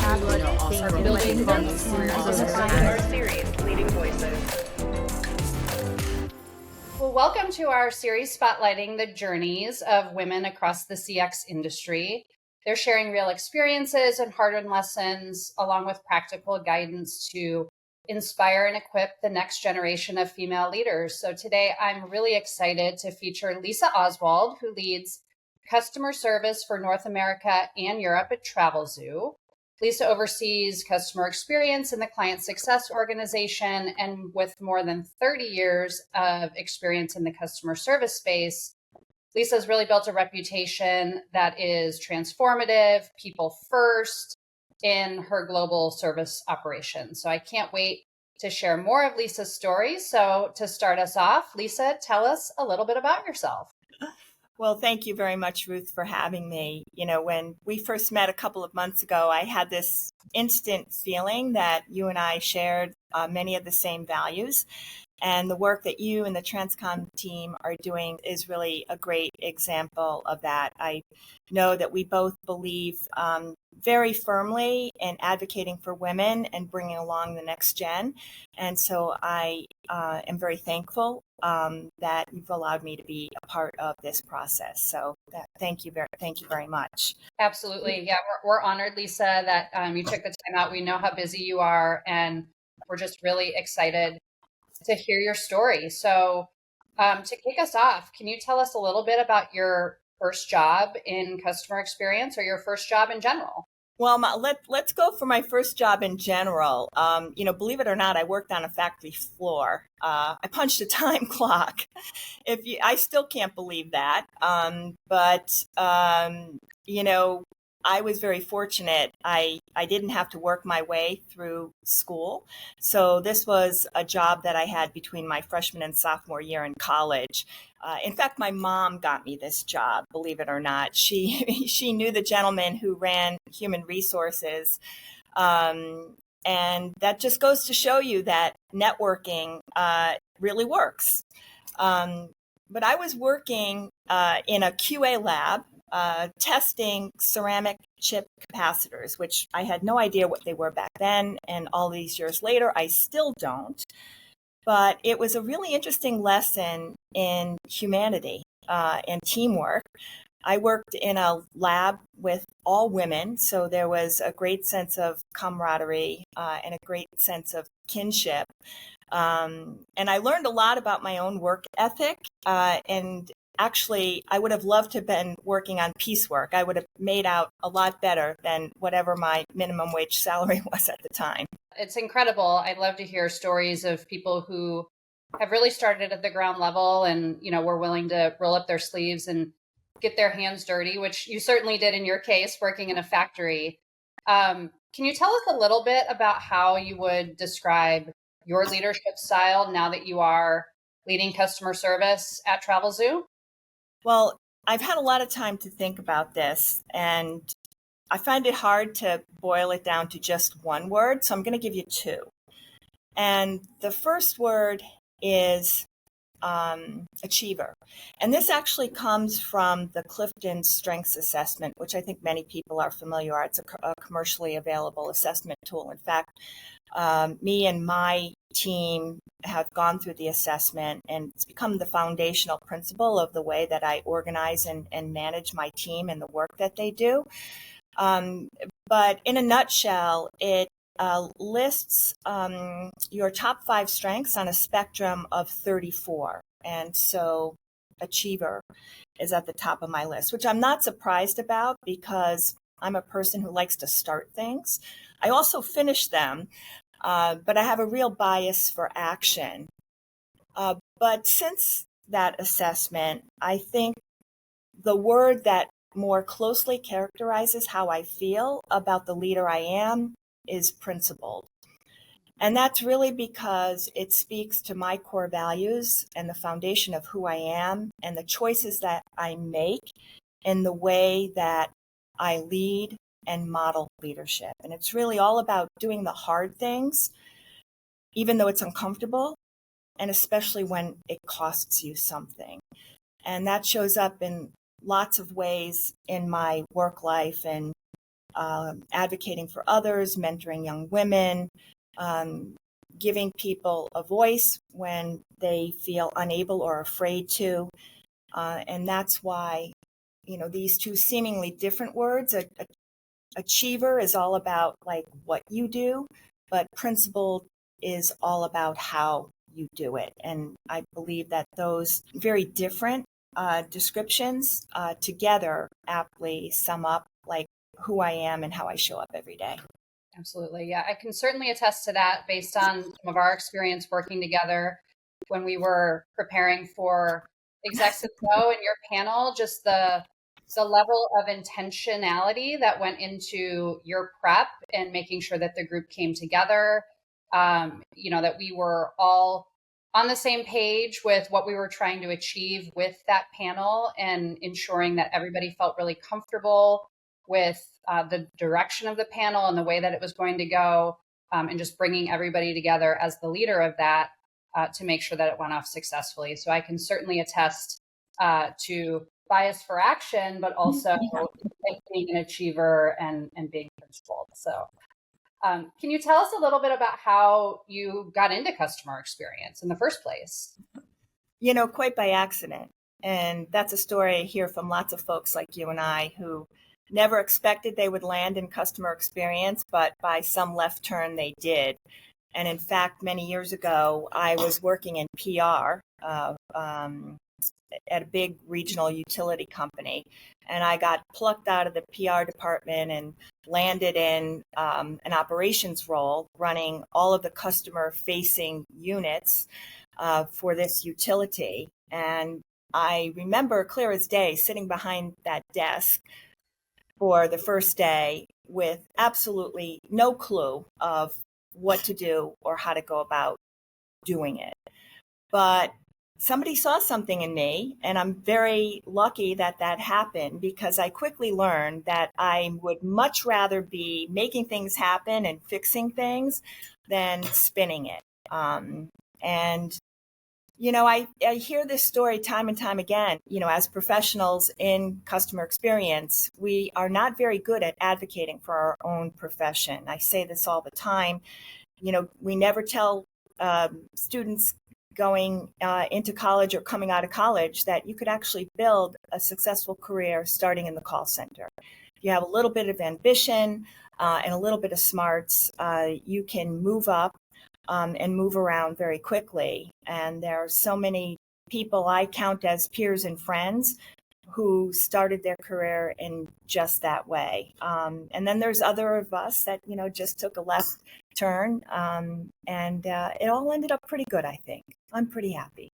building our series, Leading Voices. Well, welcome to our series spotlighting the journeys of women across the CX industry. They're sharing real experiences and hard-earned lessons, along with practical guidance to inspire and equip the next generation of female leaders. So today, I'm really excited to feature Lisa Oswald, who leads customer service for North America and Europe at Travelzoo. Lisa oversees customer experience in the client success organization, and with more than 30 years of experience in the customer service space, Lisa's really built a reputation that is transformative, people first in her global service operations. So I can't wait to share more of Lisa's story. So to start us off, Lisa, tell us a little bit about yourself. Well, thank you very much, Ruth, for having me. You know, when we first met a couple of months ago, I had this instant feeling that you and I shared many of the same values. And the work that you and the Transcom team are doing is really a great example of that. I know that we both believe very firmly in advocating for women and bringing along the next gen. And so I am very thankful that you've allowed me to be a part of this process. So thank you very much. Absolutely. Yeah, we're honored, Lisa, that you took the time out. We know how busy you are, and we're just really excited to hear your story. So to kick us off, can you tell us a little bit about your first job in customer experience or your first job in general? Well, let's go for my first job in general. You know, believe it or not, I worked on a factory floor. I punched a time clock. I still can't believe that. But you know, I was very fortunate. I didn't have to work my way through school. So this was a job that I had between my freshman and sophomore year in college. In fact, my mom got me this job, believe it or not. She knew the gentleman who ran human resources. And that just goes to show you that networking really works. But I was working in a QA lab testing ceramic chip capacitors, which I had no idea what they were back then. And all these years later, I still don't. But it was a really interesting lesson in humanity and teamwork. I worked in a lab with all women, so there was a great sense of camaraderie and a great sense of kinship. And I learned a lot about my own work ethic. And actually, I would have loved to have been working on piecework. I would have made out a lot better than whatever my minimum wage salary was at the time. It's incredible. I'd love to hear stories of people who have really started at the ground level and, you know, were willing to roll up their sleeves and get their hands dirty, which you certainly did in your case, working in a factory. Can you tell us a little bit about how you would describe your leadership style now that you are leading customer service at Travelzoo? Well, I've had a lot of time to think about this, and I find it hard to boil it down to just one word, so I'm going to give you two. And the first word is achiever. And this actually comes from the Clifton Strengths Assessment, which I think many people are familiar with. It's a commercially available assessment tool. In fact, me and my team have gone through the assessment, and it's become the foundational principle of the way that I organize and manage my team and the work that they do. But in a nutshell, it lists your top 5 strengths on a spectrum of 34. And so achiever is at the top of my list, which I'm not surprised about because I'm a person who likes to start things. I also finish them, but I have a real bias for action. But since that assessment, I think the word that more closely characterizes how I feel about the leader I am is principled. And that's really because it speaks to my core values and the foundation of who I am and the choices that I make in the way that I lead and model leadership. And it's really all about doing the hard things, even though it's uncomfortable, and especially when it costs you something. And that shows up in lots of ways in my work life. And advocating for others, mentoring young women, giving people a voice when they feel unable or afraid to. And that's why, these two seemingly different words, achiever is all about like what you do, but principled is all about how you do it. And I believe that those very different descriptions together aptly sum up like who I am and how I show up every day. Absolutely. Yeah, I can certainly attest to that based on some of our experience working together when we were preparing for Execs and Go and your panel, just the level of intentionality that went into your prep and making sure that the group came together, that we were all on the same page with what we were trying to achieve with that panel and ensuring that everybody felt really comfortable with the direction of the panel and the way that it was going to go, and just bringing everybody together as the leader of that to make sure that it went off successfully. So I can certainly attest to bias for action, but also being an achiever and being principled. So can you tell us a little bit about how you got into customer experience in the first place? Quite by accident. And that's a story I hear from lots of folks like you and I who never expected they would land in customer experience, but by some left turn they did. And in fact, many years ago, I was working in PR at a big regional utility company. And I got plucked out of the PR department and landed in an operations role running all of the customer facing units for this utility. And I remember clear as day sitting behind that desk for the first day with absolutely no clue of what to do or how to go about doing it. But somebody saw something in me, and I'm very lucky that that happened because I quickly learned that I would much rather be making things happen and fixing things than spinning it. And I hear this story time and time again. As professionals in customer experience, we are not very good at advocating for our own profession. I say this all the time. We never tell students going into college or coming out of college that you could actually build a successful career starting in the call center. If you have a little bit of ambition and a little bit of smarts, you can move up and move around very quickly. And there are so many people I count as peers and friends who started their career in just that way. And then there's other of us that, just took a left turn. And it all ended up pretty good, I think. I'm pretty happy.